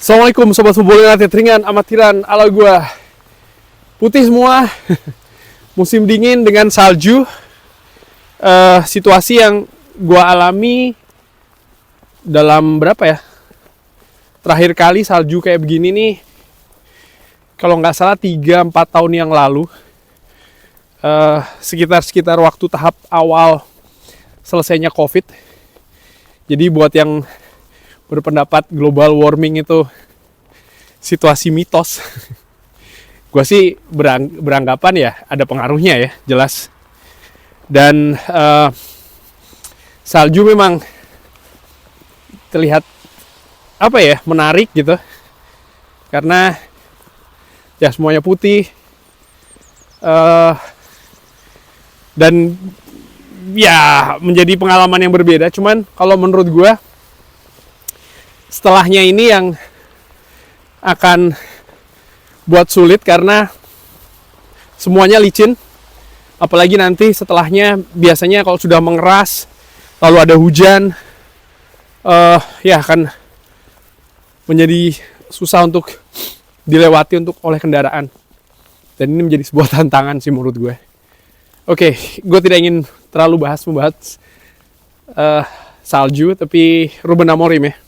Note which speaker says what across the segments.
Speaker 1: Assalamualaikum Sobat Football United, ringan amatiran ala gua. Putih semua, musim dingin dengan salju. Situasi yang gua alami dalam berapa ya? Terakhir kali salju kayak begini nih, kalau nggak salah 3-4 tahun yang lalu. Sekitar waktu tahap awal selesainya COVID. Jadi buat yang berpendapat global warming itu situasi mitos, gue sih beranggapan ya ada pengaruhnya ya, jelas. Dan salju memang terlihat menarik gitu, karena ya semuanya putih, dan ya menjadi pengalaman yang berbeda. Cuman kalau menurut gue, setelahnya ini yang akan buat sulit karena semuanya licin. Apalagi nanti setelahnya biasanya kalau sudah mengeras lalu ada hujan, ya akan menjadi susah untuk dilewati oleh kendaraan. Dan ini menjadi sebuah tantangan sih menurut gue. Oke, gue tidak ingin terlalu membahas salju, tapi Ruben Amorim ya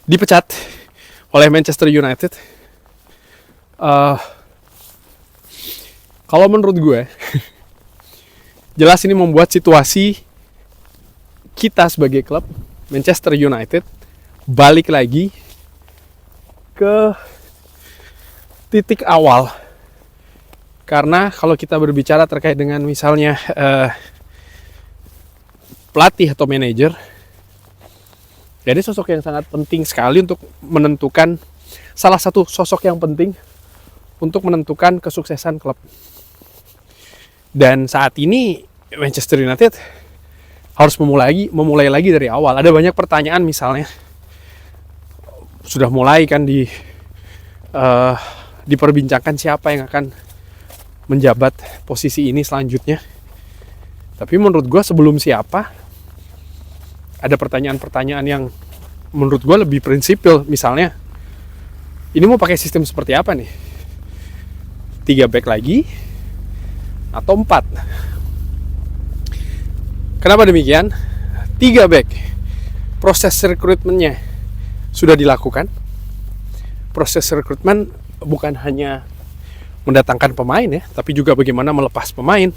Speaker 1: dipecat oleh Manchester United. Kalau menurut gue, jelas ini membuat situasi kita sebagai klub Manchester United balik lagi ke titik awal. Karena kalau kita berbicara terkait dengan misalnya pelatih atau manajer, jadi sosok yang sangat penting sekali untuk menentukan, salah satu sosok yang penting untuk menentukan kesuksesan klub. Dan saat ini Manchester United harus memulai lagi dari awal. Ada banyak pertanyaan, misalnya sudah mulai kan diperbincangkan siapa yang akan menjabat posisi ini selanjutnya. Tapi menurut gue sebelum siapa, ada pertanyaan-pertanyaan yang menurut gue lebih prinsipil. Misalnya, ini mau pakai sistem seperti apa nih? 3 back lagi atau 4? Kenapa demikian? 3 back. Proses rekrutmennya sudah dilakukan. Proses rekrutmen bukan hanya mendatangkan pemain ya, tapi juga bagaimana melepas pemain.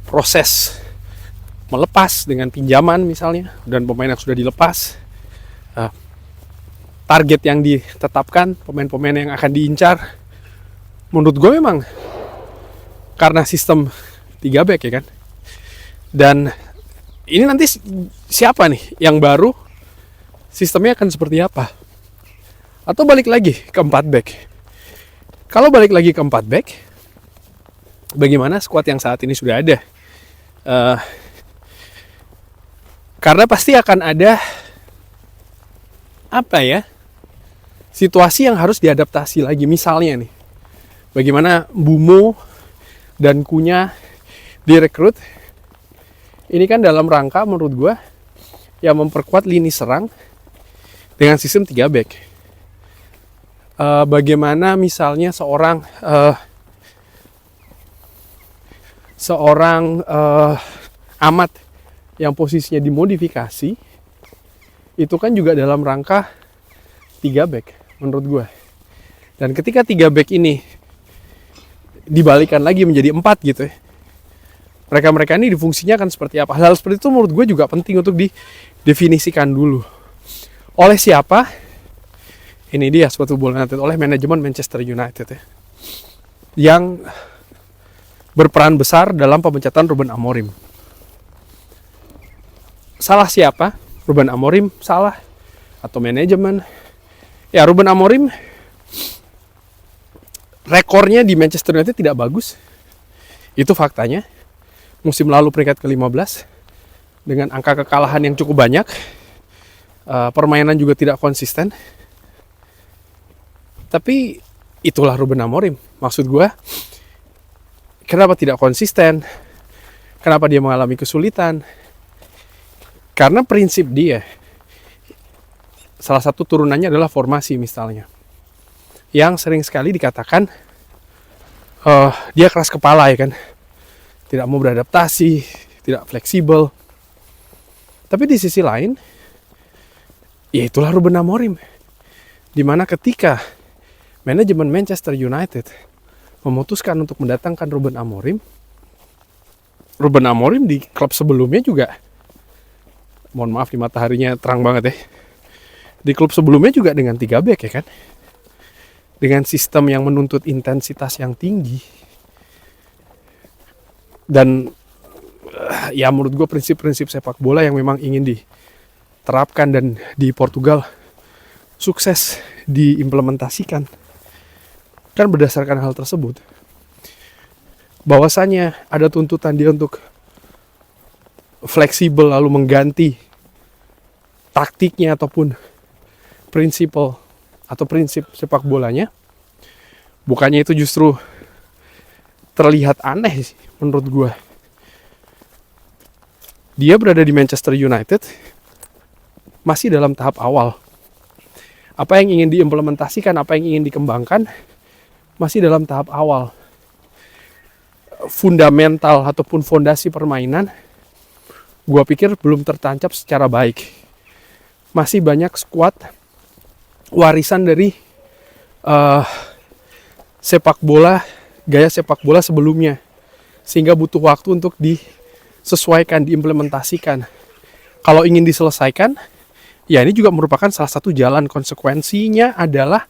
Speaker 1: Proses melepas dengan pinjaman misalnya, dan pemain yang sudah dilepas, target yang ditetapkan, pemain-pemain yang akan diincar. Menurut gue memang karena sistem 3 back ya kan. Dan ini nanti siapa nih yang baru, sistemnya akan seperti apa? Atau balik lagi ke 4 back? Kalau balik lagi ke 4 back, bagaimana skuad yang saat ini sudah ada? Karena pasti akan ada situasi yang harus diadaptasi lagi. Misalnya nih, bagaimana Bumo dan Kunya direkrut. Ini kan dalam rangka menurut gue yang memperkuat lini serang dengan sistem 3 back. Bagaimana misalnya seorang amat yang posisinya dimodifikasi, itu kan juga dalam rangka 3 back menurut gue. Dan ketika 3 back ini dibalikan lagi menjadi 4 gitu ya, mereka ini difungsinya akan seperti apa? Hal seperti itu menurut gue juga penting untuk didefinisikan dulu. Oleh siapa? Ini dia Sobat Football United, oleh manajemen Manchester United ya, yang berperan besar dalam pemecatan Ruben Amorim. Salah siapa? Ruben Amorim salah? Atau manajemen? Ya, Ruben Amorim rekornya di Manchester United tidak bagus. Itu faktanya. Musim lalu peringkat ke-15 dengan angka kekalahan yang cukup banyak. Permainan juga tidak konsisten. Tapi itulah Ruben Amorim. Maksud gue, kenapa tidak konsisten? Kenapa dia mengalami kesulitan? Karena prinsip dia salah satu turunannya adalah formasi misalnya, yang sering sekali dikatakan dia keras kepala ya kan, tidak mau beradaptasi, tidak fleksibel. Tapi di sisi lain, ya itulah Ruben Amorim, dimana ketika manajemen Manchester United memutuskan untuk mendatangkan Ruben Amorim di klub sebelumnya juga, mohon maaf di mataharinya terang banget ya, di klub sebelumnya juga dengan 3 back ya kan, dengan sistem yang menuntut intensitas yang tinggi. Dan ya menurut gue prinsip-prinsip sepak bola yang memang ingin diterapkan dan di Portugal sukses diimplementasikan kan berdasarkan hal tersebut, bahwasanya ada tuntutan dia untuk fleksibel lalu mengganti taktiknya ataupun prinsip sepak bolanya. Bukannya itu justru terlihat aneh sih menurut gue. Dia berada di Manchester United masih dalam tahap awal. Apa yang ingin diimplementasikan, apa yang ingin dikembangkan masih dalam tahap awal. Fundamental ataupun fondasi permainan gue pikir belum tertancap secara baik. Masih banyak skuad warisan dari gaya sepak bola sebelumnya, sehingga butuh waktu untuk disesuaikan, diimplementasikan. Kalau ingin diselesaikan, ya ini juga merupakan salah satu jalan. Konsekuensinya adalah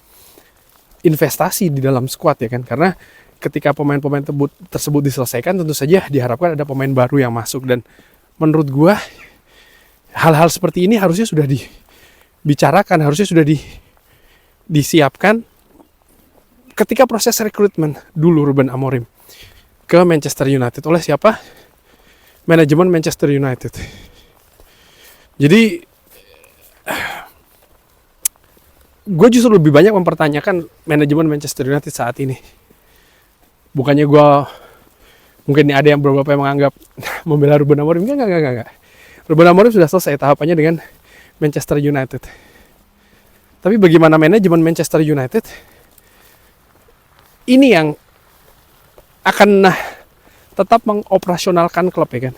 Speaker 1: investasi di dalam skuad ya kan, karena ketika pemain-pemain tersebut diselesaikan, tentu saja diharapkan ada pemain baru yang masuk. Dan menurut gua hal-hal seperti ini harusnya sudah dibicarakan, harusnya sudah disiapkan ketika proses rekrutmen dulu Ruben Amorim ke Manchester United. Oleh siapa? Manajemen Manchester United. Jadi gue justru lebih banyak mempertanyakan manajemen Manchester United saat ini. Bukannya gue, mungkin ada yang beberapa yang menganggap membela Ruben Amorim. Enggak. Ruben Amorim sudah selesai tahapannya dengan Manchester United. Tapi bagaimana manajemen Manchester United ini yang akan tetap mengoperasionalkan klub ya kan.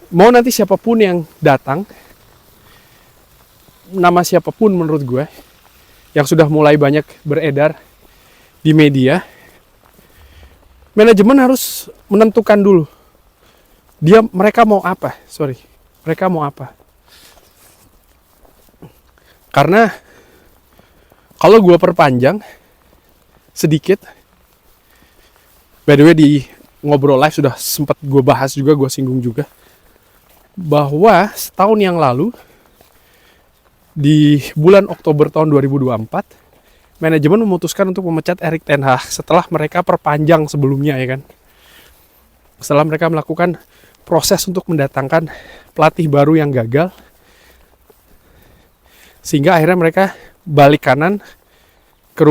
Speaker 1: Mau nanti siapapun yang datang, nama siapapun menurut gue yang sudah mulai banyak beredar di media, manajemen harus menentukan dulu mereka mau apa. Karena kalau gue perpanjang sedikit, by the way di ngobrol live sudah sempat gue bahas juga, gue singgung juga, bahwa setahun yang lalu di bulan Oktober tahun 2024 manajemen memutuskan untuk memecat Erik ten Hag setelah mereka perpanjang sebelumnya ya kan. Setelah mereka melakukan proses untuk mendatangkan pelatih baru yang gagal, sehingga akhirnya mereka balik kanan ke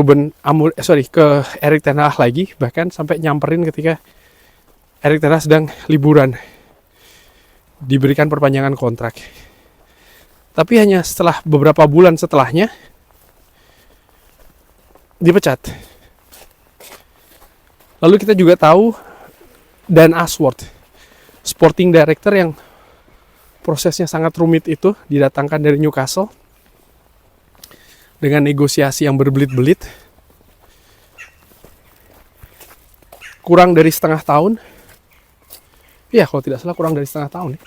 Speaker 1: ke Erik ten Hag lagi, bahkan sampai nyamperin ketika Erik ten Hag sedang liburan, diberikan perpanjangan kontrak. Tapi hanya setelah beberapa bulan setelahnya dipecat. Lalu kita juga tahu Dan Ashworth, sporting director yang prosesnya sangat rumit itu, didatangkan dari Newcastle dengan negosiasi yang berbelit-belit, kurang dari setengah tahun. Ya kalau tidak salah kurang dari setengah tahun ya,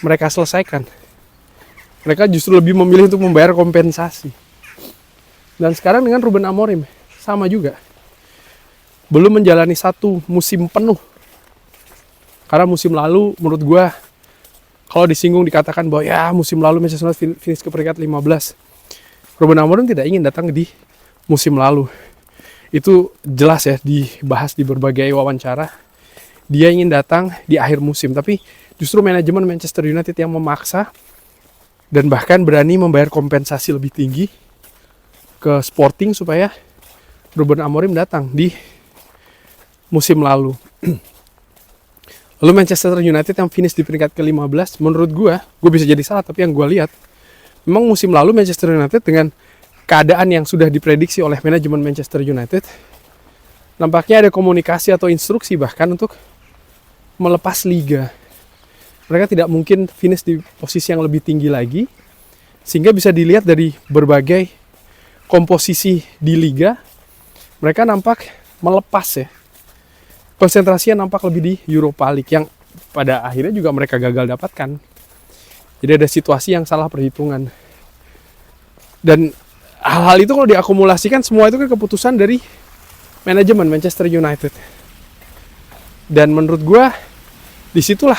Speaker 1: mereka selesaikan. Mereka justru lebih memilih untuk membayar kompensasi. Dan sekarang dengan Ruben Amorim sama juga, belum menjalani satu musim penuh. Karena musim lalu menurut gue, kalau disinggung dikatakan bahwa ya musim lalu Manchester United finish ke peringkat 15. Ruben Amorim tidak ingin datang di musim lalu. Itu jelas ya, dibahas di berbagai wawancara. Dia ingin datang di akhir musim, tapi justru manajemen Manchester United yang memaksa dan bahkan berani membayar kompensasi lebih tinggi ke Sporting supaya Ruben Amorim datang di musim lalu. Lalu Manchester United yang finish di peringkat ke-15, menurut gue bisa jadi salah, tapi yang gue lihat, memang musim lalu Manchester United dengan keadaan yang sudah diprediksi oleh manajemen Manchester United, nampaknya ada komunikasi atau instruksi bahkan untuk melepas liga. Mereka tidak mungkin finish di posisi yang lebih tinggi lagi, sehingga bisa dilihat dari berbagai komposisi di liga, mereka nampak melepas ya. Konsentrasinya nampak lebih di Europa League yang pada akhirnya juga mereka gagal dapatkan. Jadi ada situasi yang salah perhitungan. Dan hal-hal itu kalau diakumulasikan, semua itu kan keputusan dari manajemen Manchester United. Dan menurut gue, disitulah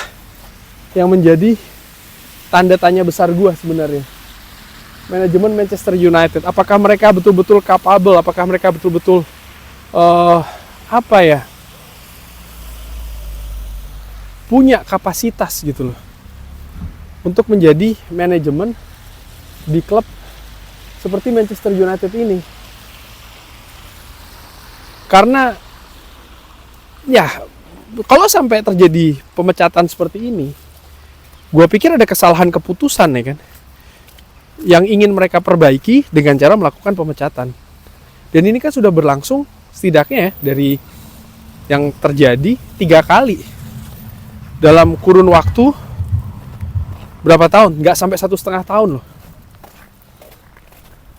Speaker 1: yang menjadi tanda tanya besar gue sebenarnya. Manajemen Manchester United, apakah mereka betul-betul capable, apakah mereka betul-betul punya kapasitas gitu loh untuk menjadi manajemen di klub seperti Manchester United ini. Karena ya kalau sampai terjadi pemecatan seperti ini, gue pikir ada kesalahan keputusan ya kan, yang ingin mereka perbaiki dengan cara melakukan pemecatan. Dan ini kan sudah berlangsung setidaknya ya, dari yang terjadi 3 kali dalam kurun waktu berapa tahun? Nggak sampai 1,5 tahun loh.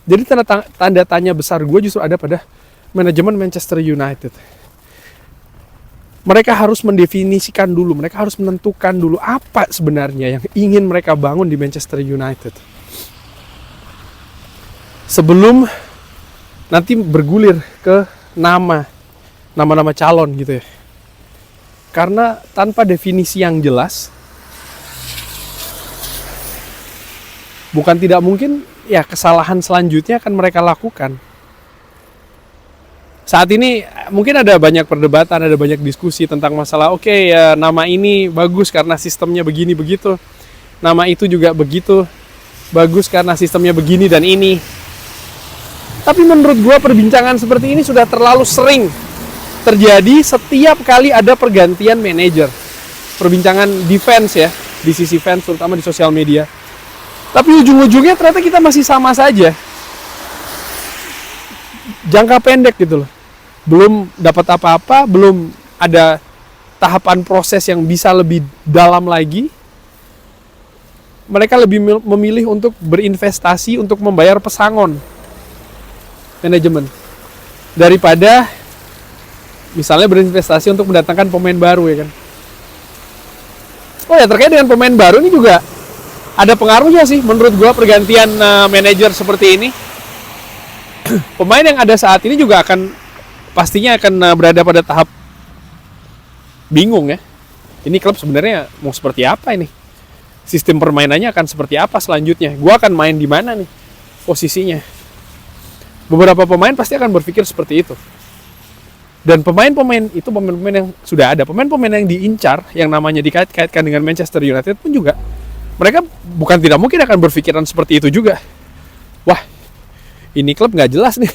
Speaker 1: Jadi tanda tanya besar gue justru ada pada manajemen Manchester United. Mereka harus mendefinisikan dulu, mereka harus menentukan dulu apa sebenarnya yang ingin mereka bangun di Manchester United. Sebelum nanti bergulir ke nama-nama calon gitu ya. Karena tanpa definisi yang jelas, bukan tidak mungkin ya kesalahan selanjutnya akan mereka lakukan. Saat ini mungkin ada banyak perdebatan, ada banyak diskusi tentang masalah ya nama ini bagus karena sistemnya begini begitu. Nama itu juga begitu bagus karena sistemnya begini dan ini. Tapi menurut gue perbincangan seperti ini sudah terlalu sering terjadi setiap kali ada pergantian manajer. Perbincangan di fans ya, di sisi fans terutama di sosial media. Tapi ujung-ujungnya ternyata kita masih sama saja. Jangka pendek gitu loh. Belum dapat apa-apa, belum ada tahapan proses yang bisa lebih dalam lagi. Mereka lebih memilih untuk berinvestasi untuk membayar pesangon manajemen daripada misalnya berinvestasi untuk mendatangkan pemain baru ya kan. Oh ya, terkait dengan pemain baru ini juga ada pengaruhnya sih menurut gue pergantian manajer seperti ini. Pemain yang ada saat ini juga pastinya akan berada pada tahap bingung ya. Ini klub sebenarnya mau seperti apa ini? Sistem permainannya akan seperti apa selanjutnya? Gue akan main di mana nih posisinya? Beberapa pemain pasti akan berpikir seperti itu. Dan pemain-pemain itu pemain-pemain yang sudah ada, pemain-pemain yang diincar, yang namanya dikait-kaitkan dengan Manchester United pun juga, mereka bukan tidak mungkin akan berpikiran seperti itu juga. Wah, ini klub nggak jelas nih.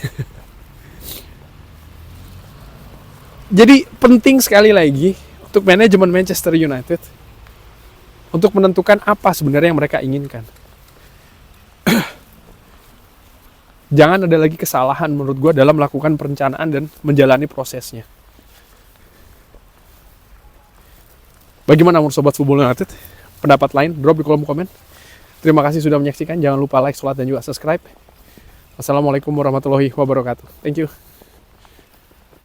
Speaker 1: Jadi penting sekali lagi untuk manajemen Manchester United untuk menentukan apa sebenarnya yang mereka inginkan. Jangan ada lagi kesalahan menurut gue dalam melakukan perencanaan dan menjalani prosesnya. Bagaimana menurut Sobat Football United? Pendapat lain, drop di kolom komen. Terima kasih sudah menyaksikan. Jangan lupa like, share, dan juga subscribe. Wassalamualaikum warahmatullahi wabarakatuh. Thank you.